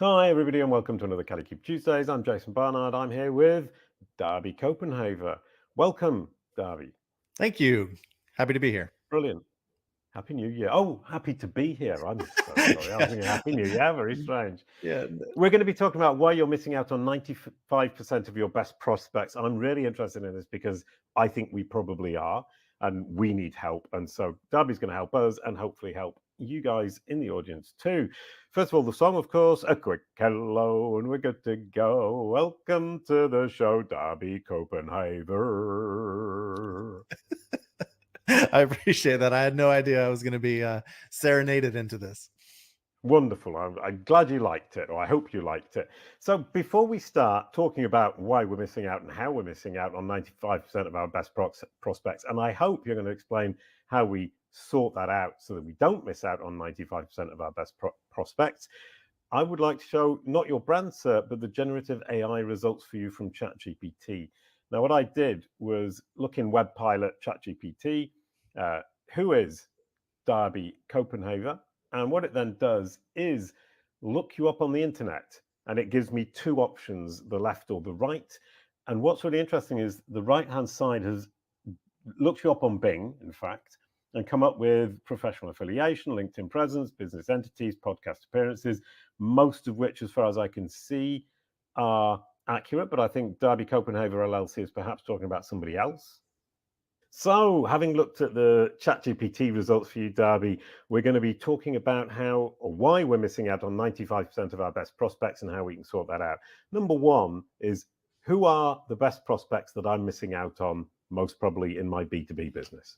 Hi, everybody, and welcome to another Kalicube Tuesdays. I'm Jason Barnard. I'm here with Darby Copenhaver. Welcome, Darby. Thank you. Happy to be here. Brilliant. Happy New Year. Oh, happy to be here. I'm so sorry. I was Yeah. thinking Happy New Year. Very strange. Yeah. We're going to be talking about why you're missing out on 95% of your best prospects. I'm really interested in this because I think we probably are, and we need help. And so Darby's going to help us and hopefully help you guys in the audience too. First of all, the song, of course, a quick hello, and we're good to go. Welcome to the show, Darby Copenhaver. I appreciate that. I had no idea I was going to be serenaded into this. Wonderful. I'm glad you liked it, or I hope you liked it. So before we start talking about why we're missing out and how we're missing out on 95% of our best prospects, and I hope you're going to explain how we sort that out so that we don't miss out on 95% of our best prospects, I would like to show not your brand cert, but the generative AI results for you from ChatGPT. Now, what I did was look in Web Pilot ChatGPT, who is Darby Copenhaver. And what it then does is look you up on the internet, and it gives me two options, the left or the right. And what's really interesting is the right-hand side has looked you up on Bing, in fact, and come up with professional affiliation, LinkedIn presence, business entities, podcast appearances, most of which, as far as I can see, are accurate. But I think Darby Copenhaver LLC is perhaps talking about somebody else. So, having looked at the ChatGPT results for you, Darby, we're going to be talking about how or why we're missing out on 95% of our best prospects and how we can sort that out. Number one is, who are the best prospects that I'm missing out on most probably in my B2B business?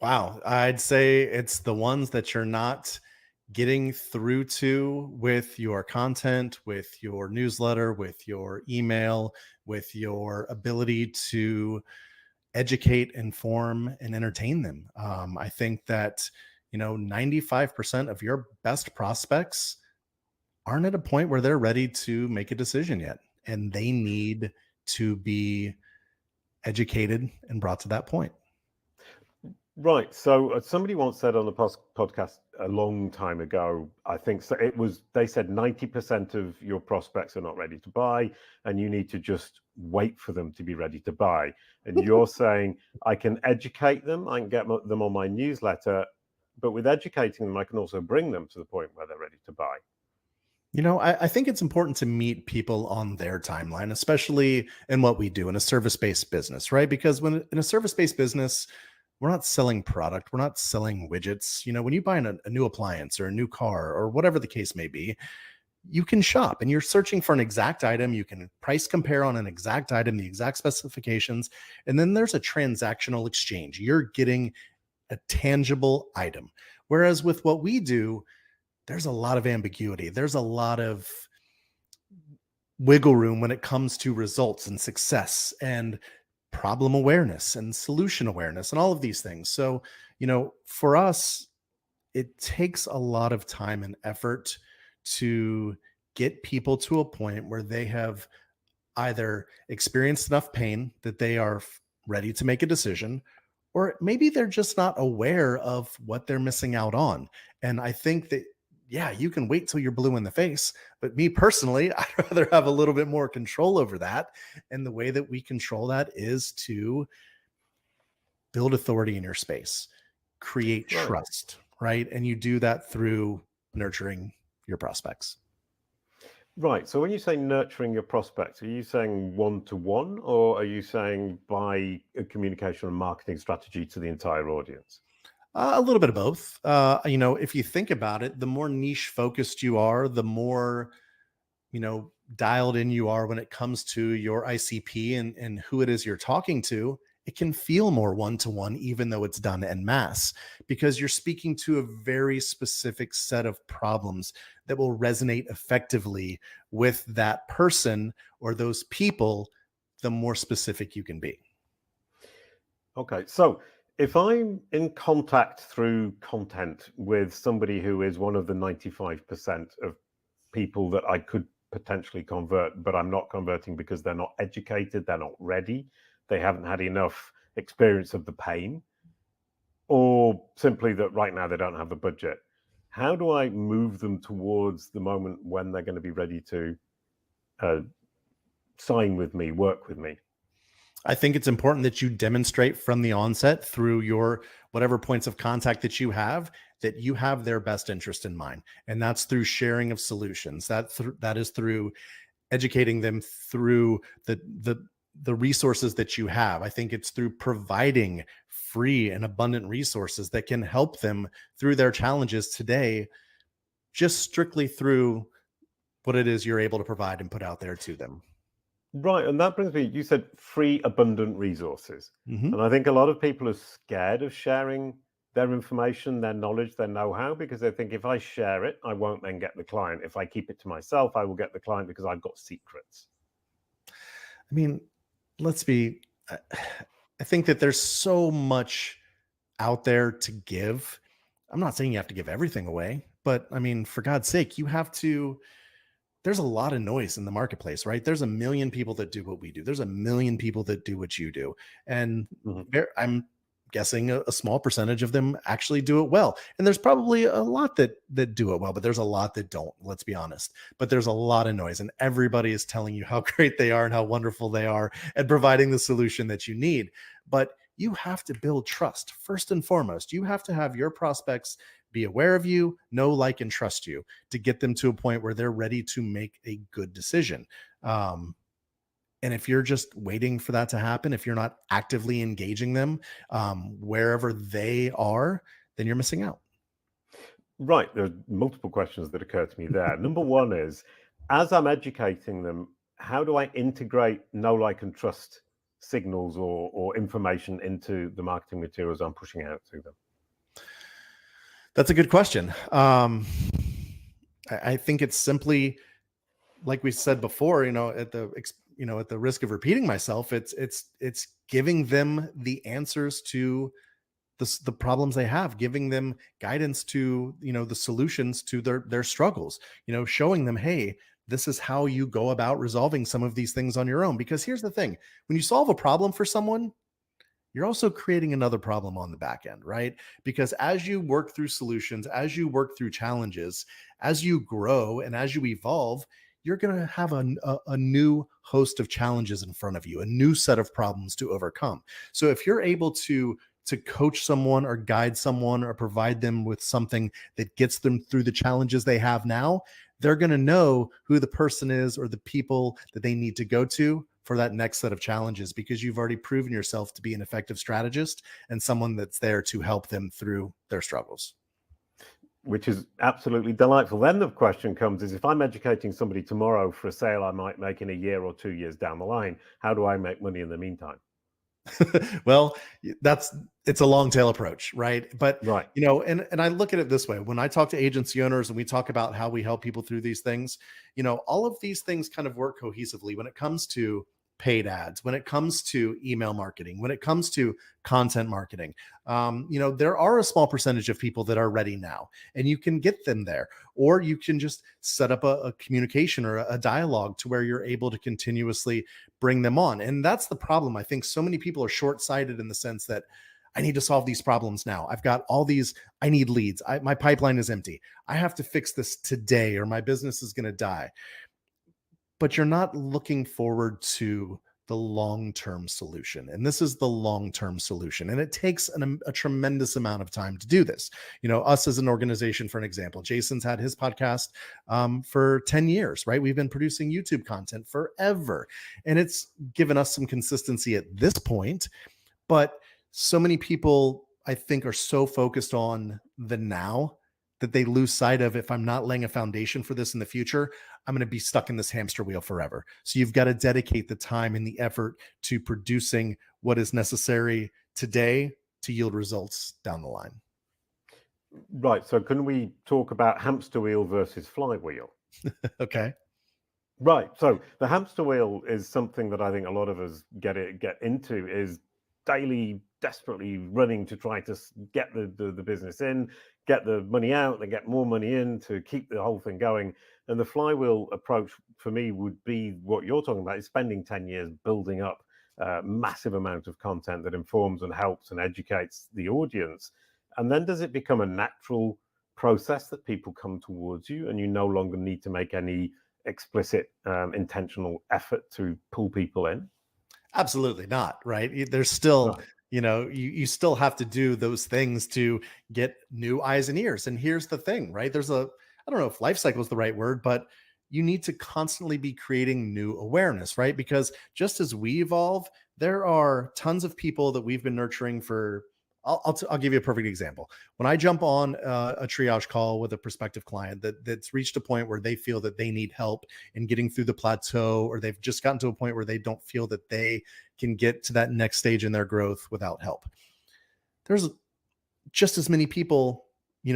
Wow. I'd say it's the ones that you're not getting through to with your content, with your newsletter, with your email, with your ability to educate, inform, and entertain them. I think that, 95% of your best prospects aren't at a point where they're ready to make a decision yet. And they need to be educated and brought to that point. Right. So somebody once said on the podcast a long time ago, I think so they said 90% of your prospects are not ready to buy, and you need to just wait for them to be ready to buy. And you're saying I can educate them, I can get them on my newsletter, but with educating them, I can also bring them to the point where they're ready to buy. I think it's important to meet people on their timeline, especially in what we do in a service-based business, right? Because when in a service-based business, we're not selling product, we're not selling widgets. When you buy a new appliance or a new car or whatever the case may be, you can shop and you're searching for an exact item. You can price compare on an exact item, the exact specifications, and then there's a transactional exchange. You're getting a tangible item. Whereas with what we do, there's a lot of ambiguity. There's a lot of wiggle room when it comes to results and success and problem awareness and solution awareness and all of these things. So, for us, it takes a lot of time and effort to get people to a point where they have either experienced enough pain that they are ready to make a decision, or maybe they're just not aware of what they're missing out on. And I think that, yeah, you can wait till you're blue in the face. But me personally, I'd rather have a little bit more control over that. And the way that we control that is to build authority in your space, create Right. trust, right? And you do that through nurturing your prospects. Right. So when you say nurturing your prospects, are you saying one-to-one, or are you saying by a communication and marketing strategy to the entire audience? A little bit of both. If you think about it, the more niche focused you are, the more, dialed in you are when it comes to your ICP and who it is you're talking to. It can feel more one-to-one, even though it's done en masse, because you're speaking to a very specific set of problems that will resonate effectively with that person or those people, the more specific you can be. Okay. So if I'm in contact through content with somebody who is one of the 95% of people that I could potentially convert, but I'm not converting because they're not educated, they're not ready, they haven't had enough experience of the pain, or simply that right now they don't have the budget. how do I move them towards the moment when they're going to be ready to sign with me, work with me? I think it's important that you demonstrate from the onset through your whatever points of contact that you have their best interest in mind. And that's through sharing of solutions. That is through educating them through the resources that you have. I think it's through providing free and abundant resources that can help them through their challenges today, just strictly through what it is you're able to provide and put out there to them. Right. And that brings me, you said free, abundant resources. Mm-hmm. And I think a lot of people are scared of sharing their information, their knowledge, their know-how, because they think if I share it, I won't then get the client. If I keep it to myself, I will get the client because I've got secrets. I mean, I think that there's so much out there to give. I'm not saying you have to give everything away, but I mean, for God's sake, there's a lot of noise in the marketplace, right? There's a million people that do what we do. There's a million people that do what you do. And I'm guessing a small percentage of them actually do it well. And there's probably a lot that do it well, but there's a lot that don't, let's be honest. But there's a lot of noise, and everybody is telling you how great they are and how wonderful they are at providing the solution that you need. But you have to build trust first and foremost. You have to have your prospects be aware of you, know, like, and trust you to get them to a point where they're ready to make a good decision. And if you're just waiting for that to happen, if you're not actively engaging them wherever they are, then you're missing out. Right. There are multiple questions that occur to me there. Number one is, as I'm educating them, how do I integrate know, like, and trust signals or information into the marketing materials I'm pushing out to them? That's a good question. I think it's simply, like we said before, at the risk of repeating myself, it's giving them the answers to the problems they have, giving them guidance to, the solutions to their struggles, showing them, hey, this is how you go about resolving some of these things on your own. Because here's the thing, when you solve a problem for someone, you're also creating another problem on the back end, right? Because as you work through solutions, as you work through challenges, as you grow and as you evolve, you're going to have a new host of challenges in front of you, a new set of problems to overcome. So if you're able to coach someone or guide someone or provide them with something that gets them through the challenges they have now, they're going to know who the person is or the people that they need to go to for that next set of challenges, because you've already proven yourself to be an effective strategist and someone that's there to help them through their struggles. Which is absolutely delightful. Then the question comes is, if I'm educating somebody tomorrow for a sale I might make in a year or 2 years down the line, how do I make money in the meantime? Well, it's a long tail approach, right? But, right. And I look at it this way. When I talk to agency owners and we talk about how we help people through these things, all of these things kind of work cohesively when it comes to paid ads, when it comes to email marketing, when it comes to content marketing. There are a small percentage of people that are ready now, and you can get them there, or you can just set up a communication or a dialogue to where you're able to continuously bring them on. And that's the problem. I think so many people are short-sighted in the sense that I need to solve these problems now. I've got all these, I need leads. My pipeline is empty. I have to fix this today or my business is going to die. But you're not looking forward to the long-term solution. And this is the long-term solution. And it takes a tremendous amount of time to do this. Us as an organization, for an example, Jason's had his podcast for 10 years, right? We've been producing YouTube content forever. And it's given us some consistency at this point. But so many people, I think, are so focused on the now that they lose sight of, if I'm not laying a foundation for this in the future, I'm going to be stuck in this hamster wheel forever. So you've got to dedicate the time and the effort to producing what is necessary today to yield results down the line. Right. So can we talk about hamster wheel versus flywheel? Okay. Right. So the hamster wheel is something that I think a lot of us get into, is daily desperately running to try to get the business in, get the money out, then get more money in to keep the whole thing going. And the flywheel approach for me would be what you're talking about, is spending 10 years building up a massive amount of content that informs and helps and educates the audience. And then does it become a natural process that people come towards you, and you no longer need to make any explicit intentional effort to pull people in? Absolutely not, right? There's still, Right. you still have to do those things to get new eyes and ears. And here's the thing, right? I don't know if life cycle is the right word, but you need to constantly be creating new awareness, right? Because just as we evolve, there are tons of people that we've been nurturing for. I'll give you a perfect example. When I jump on a triage call with a prospective client that's reached a point where they feel that they need help in getting through the plateau, or they've just gotten to a point where they don't feel that they can get to that next stage in their growth without help. There's just as many people,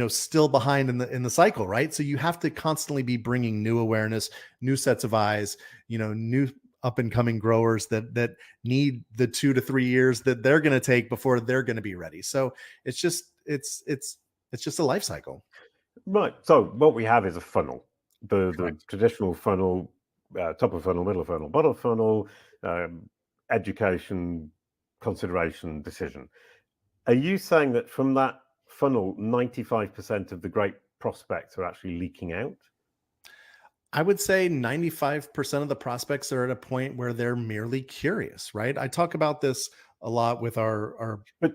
still behind in the cycle, right? So you have to constantly be bringing new awareness, new sets of eyes, new up and coming growers that need the 2 to 3 years that they're going to take before they're going to be ready. So it's just a life cycle. Right. So what we have is a funnel, the Correct. traditional funnel, top of funnel, middle funnel, bottom funnel, um, education, consideration, decision. Are you saying that from that funnel, 95% of the great prospects are actually leaking out? I would say 95% of the prospects are at a point where they're merely curious, right? I talk about this a lot with our But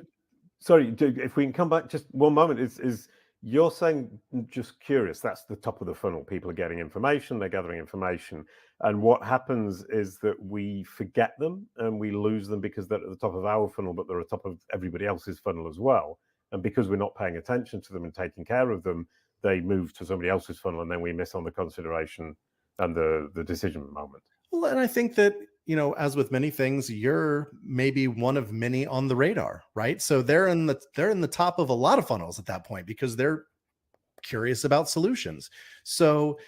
sorry, if we can come back just one moment, is you're saying just curious? That's the top of the funnel. People are getting information, they're gathering information, and what happens is that we forget them and we lose them because they're at the top of our funnel, but they're at the top of everybody else's funnel as well. And because we're not paying attention to them and taking care of them, they move to somebody else's funnel, and then we miss on the consideration and the decision moment. Well, and I think that, as with many things, you're maybe one of many on the radar, right? So they're in the top of a lot of funnels at that point because they're curious about solutions. So,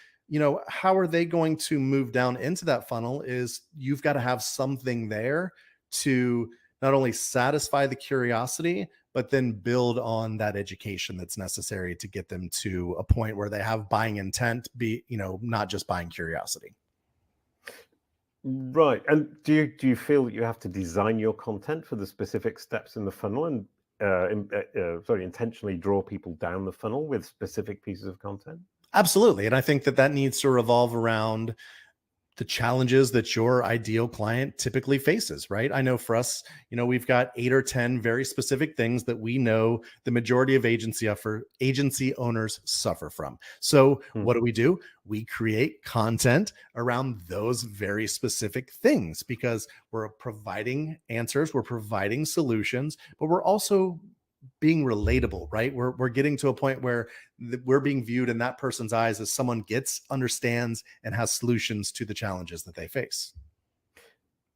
how are they going to move down into that funnel is you've got to have something there to not only satisfy the curiosity, but then build on that education that's necessary to get them to a point where they have buying intent, not just buying curiosity. Right. And do you feel that you have to design your content for the specific steps in the funnel and intentionally draw people down the funnel with specific pieces of content? Absolutely. And I think that needs to revolve around the challenges that your ideal client typically faces, right? I know for us, we've got 8 or 10 very specific things that we know the majority of agency owners suffer from. So Hmm. what do? We create content around those very specific things because we're providing answers, we're providing solutions, but we're also being relatable, right? We're getting to a point where we're being viewed in that person's eyes as someone gets, understands, and has solutions to the challenges that they face.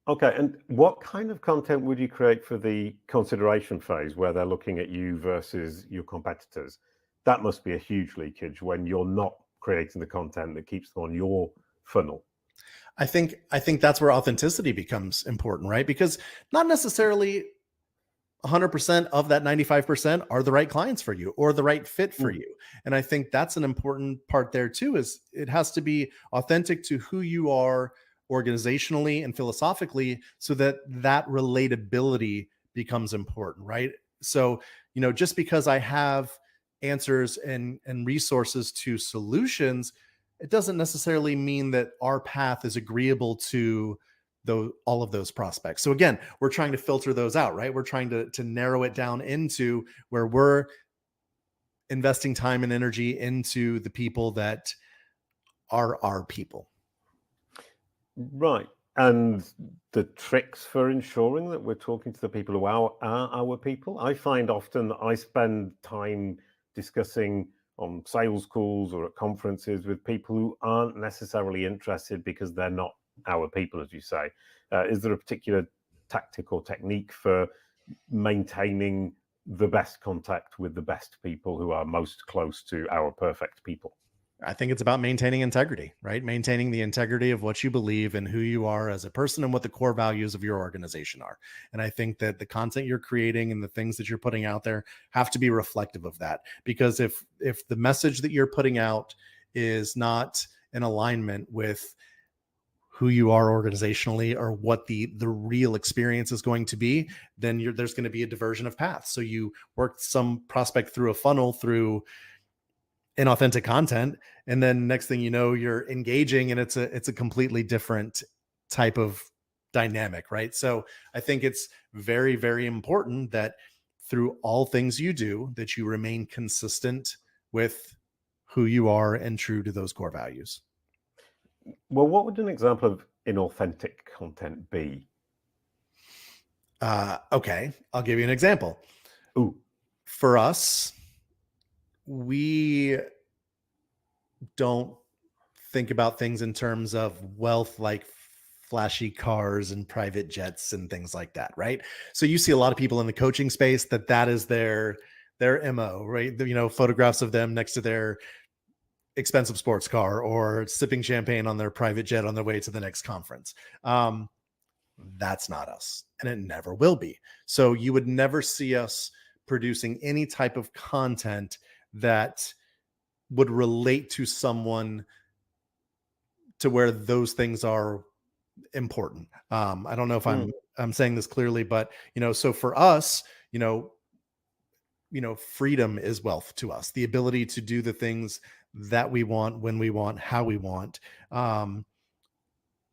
Okay. And what kind of content would you create for the consideration phase where they're looking at you versus your competitors? That must be a huge leakage when you're not creating the content that keeps them on your funnel. I think that's where authenticity becomes important, right? Because not necessarily 100% of that 95% are the right clients for you or the right fit for Mm. you. And I think that's an important part there too, is it has to be authentic to who you are organizationally and philosophically so that relatability becomes important, right? So, just because I have answers and resources to solutions, it doesn't necessarily mean that our path is agreeable to all of those prospects. So again, we're trying to filter those out, right? We're trying to narrow it down into where we're investing time and energy into the people that are our people. Right. And the tricks for ensuring that we're talking to the people who are our people. I find often that I spend time discussing on sales calls or at conferences with people who aren't necessarily interested because they're not our people, as you say. Is there a particular tactic or technique for maintaining the best contact with the best people who are most close to our perfect people? I think it's about maintaining integrity, right? Maintaining the integrity of what you believe and who you are as a person and what the core values of your organization are. And I think that the content you're creating and the things that you're putting out there have to be reflective of that. Because if the message that you're putting out is not in alignment with who you are organizationally or what the real experience is going to be, then there's going to be a diversion of paths. So you work some prospect through a funnel through inauthentic content, and then next thing you know, you're engaging, and it's a completely different type of dynamic, right? So I think it's very, very important that through all things you do, that you remain consistent with who you are and true to those core values. Well, what would an example of inauthentic content be? Okay, I'll give you an example. Ooh. For us, we don't think about things in terms of wealth, like flashy cars and private jets and things like that, right? So you see a lot of people in the coaching space that is their MO, right? Photographs of them next to their expensive sports car or sipping champagne on their private jet on their way to the next conference. That's not us, and it never will be. So you would never see us producing any type of content that would relate to someone to where those things are important. I don't know if I'm saying this clearly, but so for us, freedom is wealth to us. The ability to do the things that we want, when we want, how we want. But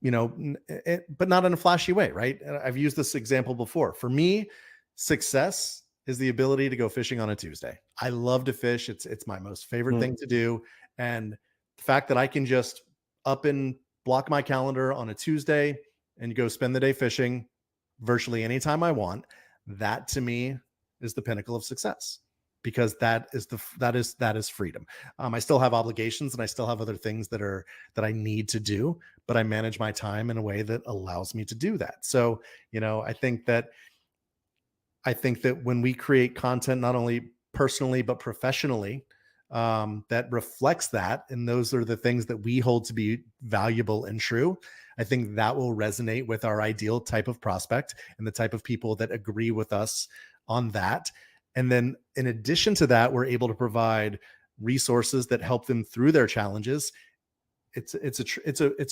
not in a flashy way, right? I've used this example before. For me, success is the ability to go fishing on a Tuesday. I love to fish. It's my most favorite thing to do. And the fact that I can just up and block my calendar on a Tuesday and go spend the day fishing virtually anytime I want, that to me is the pinnacle of success, because that is freedom. I still have obligations and I still have other things that I need to do, but I manage my time in a way that allows me to do that. So, I think that when we create content, not only personally, but professionally, that reflects that, and those are the things that we hold to be valuable and true, I think that will resonate with our ideal type of prospect and the type of people that agree with us on that. And then in addition to that, we're able to provide resources that help them through their challenges. It's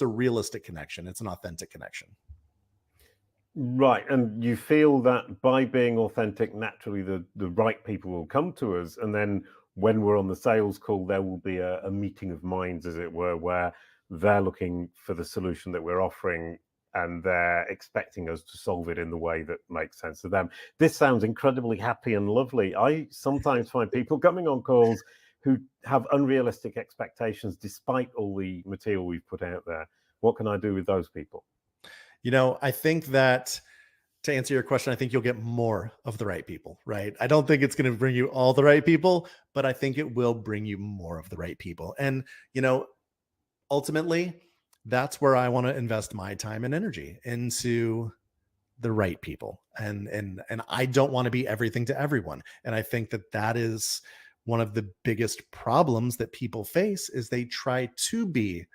a realistic connection. It's an authentic connection. Right. And you feel that by being authentic, naturally the right people will come to us. And then when we're on the sales call, there will be a meeting of minds, as it were, where they're looking for the solution that we're offering and they're expecting us to solve it in the way that makes sense to them. This sounds incredibly happy and lovely. I sometimes find people coming on calls who have unrealistic expectations despite all the material we've put out there. What can I do with those people? I think that, to answer your question, I think you'll get more of the right people, right? I don't think it's going to bring you all the right people, but I think it will bring you more of the right people. And, ultimately, that's where I want to invest my time and energy, into the right people. And I don't want to be everything to everyone. And I think that is one of the biggest problems that people face, is they try to be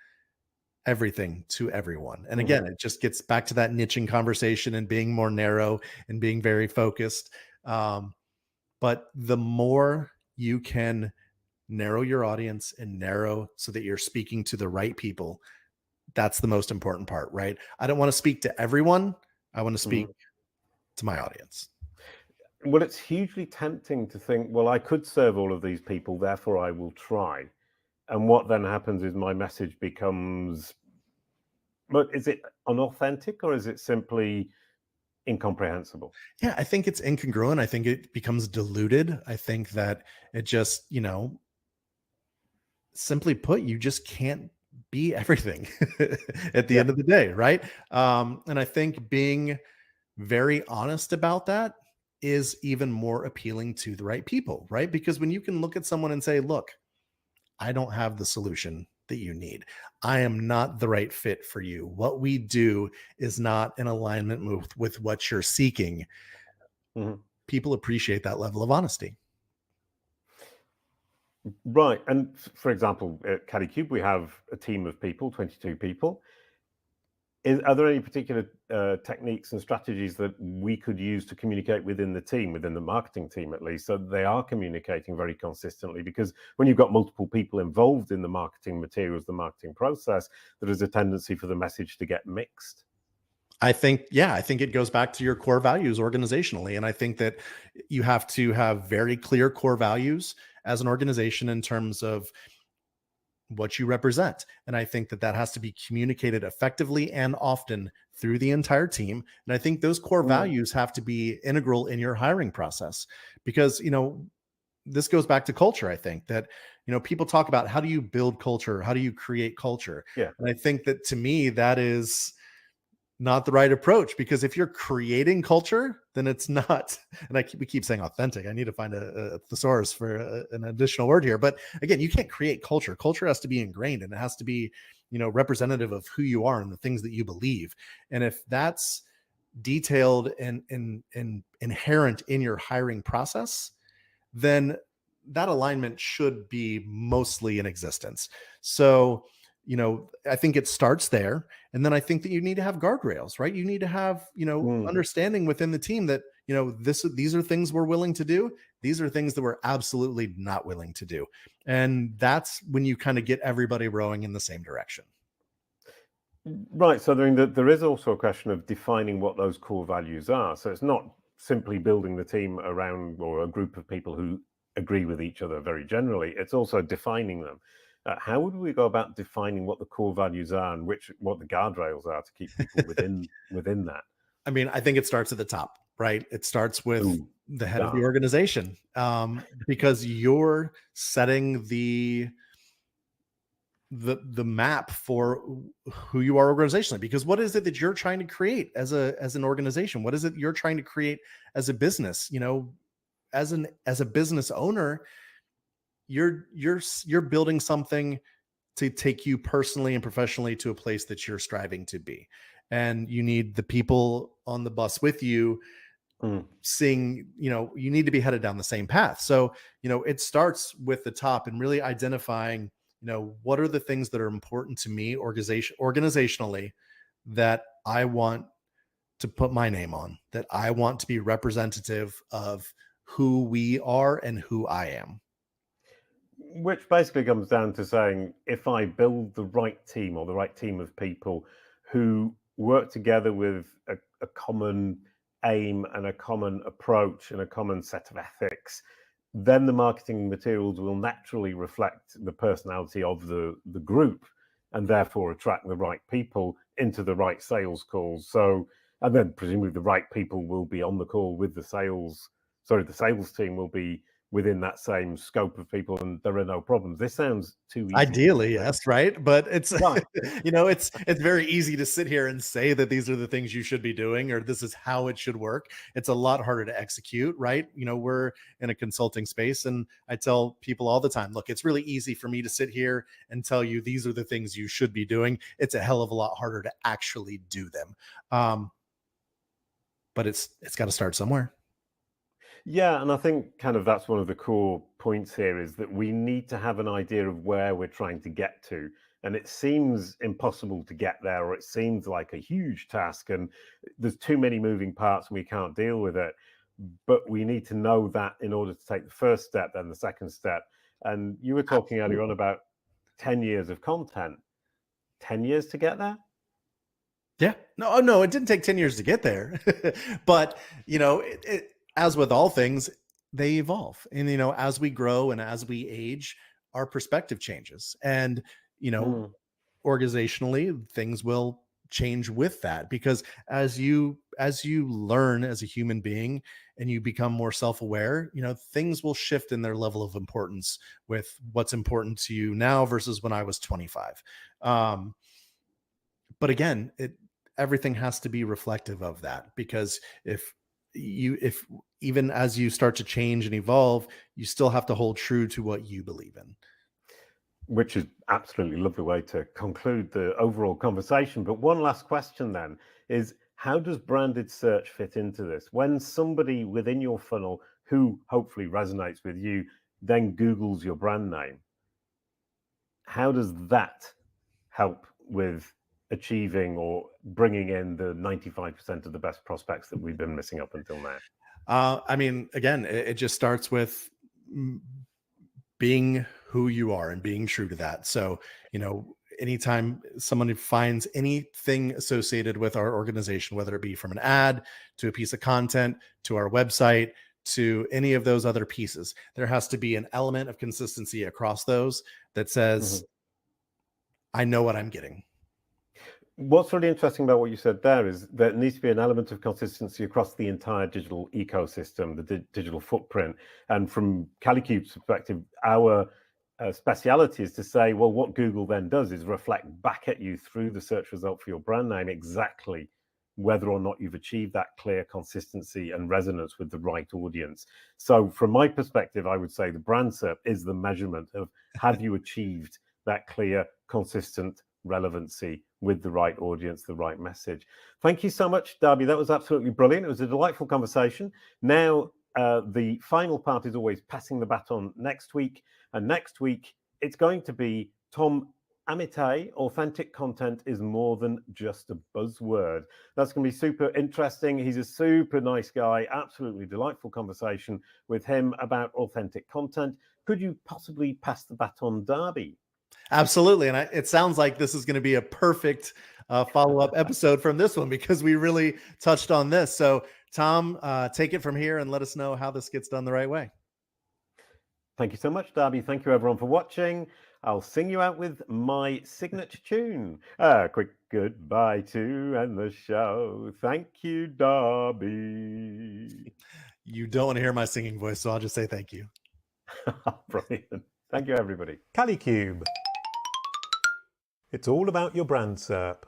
everything to everyone. And again, it just gets back to that niching conversation and being more narrow and being very focused. But the more you can narrow your audience and narrow so that you're speaking to the right people, that's the most important part, right? I don't want to speak to everyone. I want to speak to my audience. Well, it's hugely tempting to think, well, I could serve all of these people, therefore I will try. And what then happens is my message becomes, but is it unauthentic or is it simply incomprehensible? Yeah, I think it's incongruent. I think it becomes diluted. I think that it just, simply put, you just can't be everything at the end of the day, right? And I think being very honest about that is even more appealing to the right people, right? Because when you can look at someone and say, look, I don't have the solution that you need. I am not the right fit for you. What we do is not in alignment with what you're seeking. People appreciate that level of honesty. Right. And for example, at Kalicube, we have a team of people, 22 people. Are there any particular techniques and strategies that we could use to communicate within the team, within the marketing team at least, so they are communicating very consistently? Because when you've got multiple people involved in the marketing materials, the marketing process, there is a tendency for the message to get mixed. I think it goes back to your core values organizationally. And I think that you have to have very clear core values as an organization in terms of what you represent. And I think that has to be communicated effectively and often through the entire team. And I think those core values have to be integral in your hiring process, because, this goes back to culture. I think that, people talk about, how do you build culture? How do you create culture? Yeah. And I think that, to me, that is not the right approach, because if you're creating culture, then it's not, and we keep saying authentic. I need to find a thesaurus for an additional word here. But again, you can't create culture. Culture has to be ingrained, and it has to be, representative of who you are and the things that you believe. And if that's detailed and inherent in your hiring process, then that alignment should be mostly in existence. So, I think it starts there. And then I think that you need to have guardrails, right? You need to have, understanding within the team that, these are things we're willing to do. These are things that we're absolutely not willing to do. And that's when you kind of get everybody rowing in the same direction. Right. So there is also a question of defining what those core values are. So it's not simply building the team around, or a group of people who agree with each other very generally. It's also defining them. How would we go about defining what the core values are and what the guardrails are to keep people within that? I mean, I think it starts at the top, right? It starts with the head of the organization, because you're setting the map for who you are organizationally. Because what is it that you're trying to create as an organization? What is it you're trying to create as a business? As a business owner, you're building something to take you personally and professionally to a place that you're striving to be. And you need the people on the bus with you seeing, you need to be headed down the same path. So, it starts with the top and really identifying, what are the things that are important to me organizationally that I want to put my name on, that I want to be representative of who we are and who I am. Which basically comes down to saying, if I build the right team, or the right team of people who work together with a common aim and a common approach and a common set of ethics, then the marketing materials will naturally reflect the personality of the group, and therefore attract the right people into the right sales calls. So, and then presumably the right people will be on the call with the sales team will be within that same scope of people, and there are no problems. This sounds too easy. Ideally, yes, right? But it's, it's very easy to sit here and say that these are the things you should be doing, or this is how it should work. It's a lot harder to execute, right? We're in a consulting space, and I tell people all the time, look, it's really easy for me to sit here and tell you these are the things you should be doing. It's a hell of a lot harder to actually do them. But it's got to start somewhere. Yeah, and I think kind of that's one of the core points here, is that we need to have an idea of where we're trying to get to. And it seems impossible to get there, or it seems like a huge task, and there's too many moving parts and we can't deal with it. But we need to know that in order to take the first step, then the second step. And you were talking earlier on about 10 years of content. 10 years to get there? Yeah. No, it didn't take 10 years to get there. But, as with all things, they evolve. And, as we grow and as we age, our perspective changes. And, organizationally, things will change with that, because as you learn as a human being and you become more self-aware, things will shift in their level of importance with what's important to you now versus when I was 25. But again, everything has to be reflective of that, because if even as you start to change and evolve, you still have to hold true to what you believe in. Which is absolutely lovely way to conclude the overall conversation. But one last question then is, how does branded search fit into this? When somebody within your funnel who hopefully resonates with you then Googles your brand name, how does that help with achieving or bringing in the 95% of the best prospects that we've been missing up until now? I mean, again, it just starts with being who you are and being true to that. So, anytime someone finds anything associated with our organization, whether it be from an ad to a piece of content to our website to any of those other pieces. There has to be an element of consistency across those that says, I know what I'm getting. What's really interesting about what you said there is there needs to be an element of consistency across the entire digital ecosystem, the digital footprint. And from Calicube's perspective, our speciality is to say, well, what Google then does is reflect back at you through the search result for your brand name exactly whether or not you've achieved that clear consistency and resonance with the right audience. So from my perspective, I would say the brand SERP is the measurement of have you achieved that clear, consistent relevancy with the right audience, the right message. Thank you so much, Darby. That was absolutely brilliant. It was a delightful conversation. Now, the final part is always passing the baton next week. And next week, it's going to be Tom Amite. Authentic content is more than just a buzzword. That's going to be super interesting. He's a super nice guy. Absolutely delightful conversation with him about authentic content. Could you possibly pass the baton, Darby? Absolutely. And it sounds like this is going to be a perfect follow-up episode from this one, because we really touched on this. So Tom, take it from here and let us know how this gets done the right way. Thank you so much, Darby. Thank you, everyone, for watching. I'll sing you out with my signature tune. A quick goodbye to end the show. Thank you, Darby. You don't want to hear my singing voice, so I'll just say thank you. Brilliant. Thank you, everybody. Kalicube. It's all about your brand SERP.